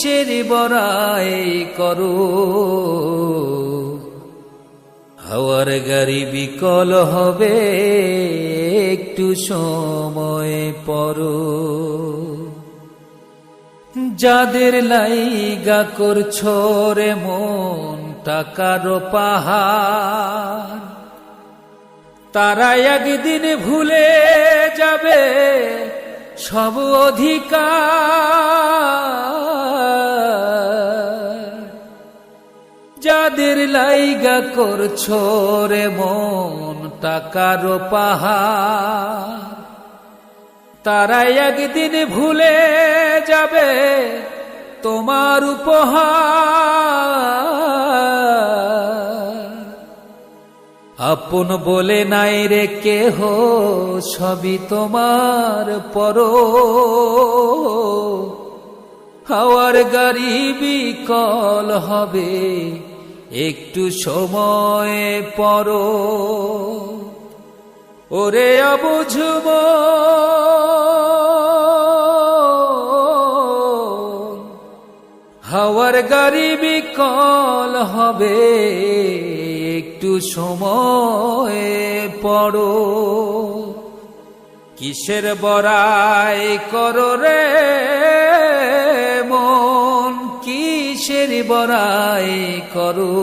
কিসের বড়াই করো, হাওয়ার গাড়ি বিকল হবে একটু সময় পরো। যাদের লাইগা করছো রে মন টাকার পাহাড়, তারা একদিন ভুলে যাবে সব অধিকার। যাদের লাইগা করছো রে মন টাকার পাহাড়, তারা একদিন ভুলে যাবে তোমার উপহার। আপন বলে নাই রে কেহ, সবই তোমার পরো, হাওয়ার গাড়ি বিকল হবে একটু সময় পরো। ওরে অবুঝ মন, হাওয়ার গাড়ি বিকল হবে একটু সময় পরো। কিসের বড়াই করো রে মন, কিসের বড়াই করো।